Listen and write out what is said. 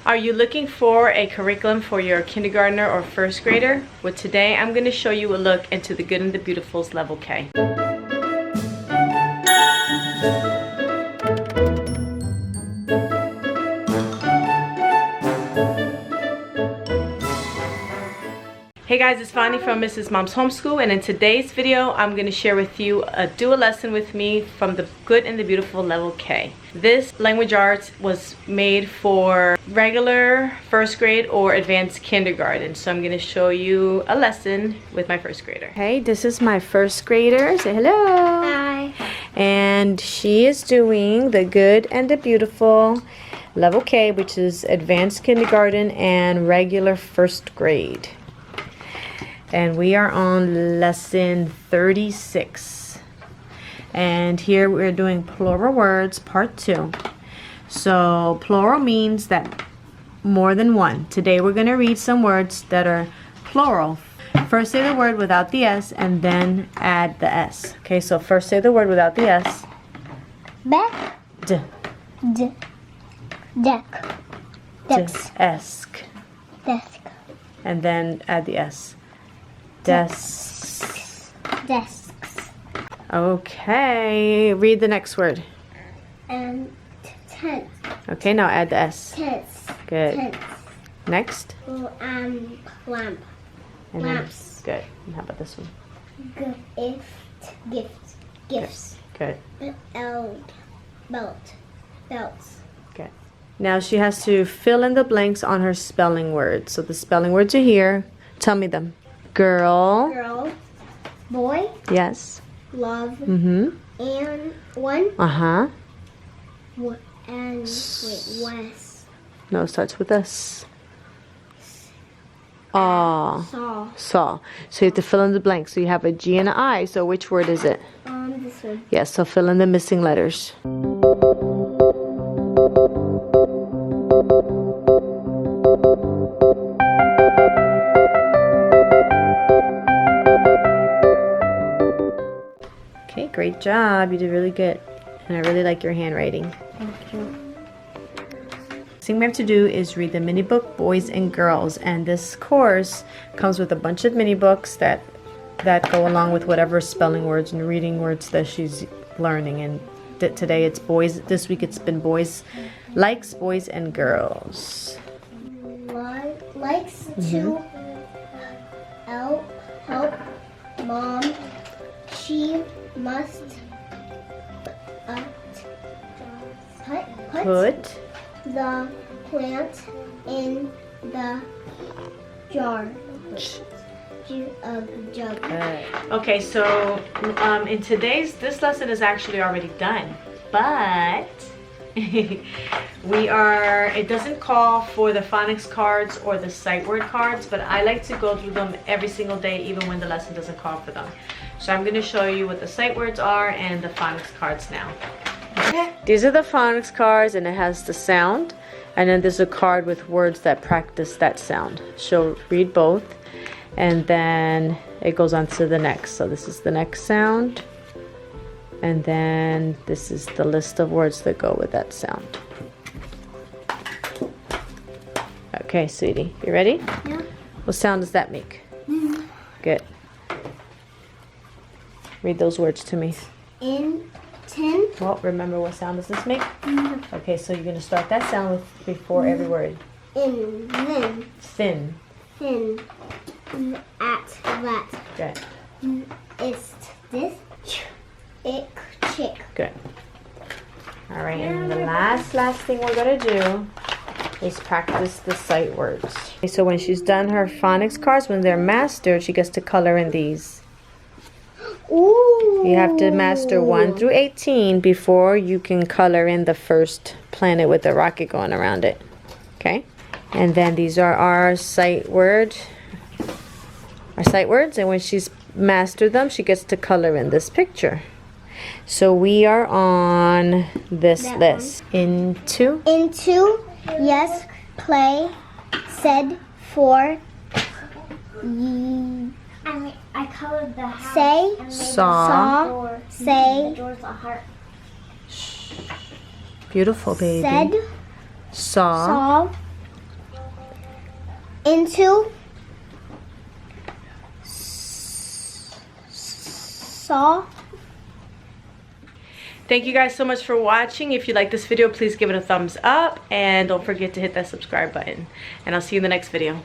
Are you looking for a curriculum for your kindergartner or first grader? Well, today I'm going to show you a look into the Good and the Beautiful's Level K. Hey guys, it's Fani from Mrs. Mom's Homeschool, and in today's video I'm going to share with you a do a lesson with me from the Good and the Beautiful Level K. This language arts was made for regular first grade or advanced kindergarten, so I'm going to show you a lesson with my first grader. Hey, this is my first grader. Say hello. Hi. And she is doing the Good and the Beautiful Level K, which is advanced kindergarten and regular first grade. And we are on lesson 36. And here we're doing plural words, part 2. So plural means that more than one. Today we're going to read some words that are plural. First say the word without the S and then add the S. Okay, so first say the word without the S. Back. D. D. Deck. Desk. Desk. Desk. And then add the S. Desks. Desks. Okay, read the next word. Tent. Okay, now add the S. Tents. Good. Tents. Next. Lamp. And Lamps. Then, good. And how about this one? Gift. Gifts. Good. Belts. Good. Now she has to fill in the blanks on her spelling words. So the spelling words are here. Tell me them. Girl. Boy. Yes. Love. Mm-hmm. And one. Uh-huh. And Wes. No, it starts with S. Aw. Saw. So you have to fill in the blanks. So you have a G and an I. So which word is it? This one. Yes, so fill in the missing letters. Okay, great job. You did really good. And I really like your handwriting. Thank you. The thing we have to do is read the mini book Boys and Girls, and this course comes with a bunch of mini books that go along with whatever spelling words and reading words that she's learning. And today it's boys. This week it's been boys, likes boys and girls. Likes to help mom. She must put the plant in the jar. Jug. Okay, so in this lesson is actually already done, but it doesn't call for the phonics cards or the sight word cards, but I like to go through them every single day even when the lesson doesn't call for them. So I'm going to show you what the sight words are and the phonics cards now. These are the phonics cards, and it has the sound, and then there's a card with words that practice that sound. So read both, and then it goes on to the next. So this is the next sound, and then this is the list of words that go with that sound. Okay, sweetie, you ready? Yeah. What sound does that make? Good. Read those words to me. In, tin. Well, remember, what sound does this make? Okay, so you're going to start that sound before every word. In, then. Thin. Thin. At, that. Good. Ist, this. Ick, chick. Good. All right, and the last thing we're going to do is practice the sight words. Okay, so when she's done her phonics cards, when they're mastered, she gets to color in these. Ooh. You have to master 1 through 18 before you can color in the first planet with the rocket going around it. Okay? And then these are our sight words. And when she's mastered them, she gets to color in this picture. So we are on this list. Into. Yes. Play. Said. For. I colored the house. Say. Saw. Say. The door's a heart. Beautiful, baby. Said. Saw. into saw. Thank you guys so much for watching. If you like this video, please give it a thumbs up and don't forget to hit that subscribe button. And I'll see you in the next video.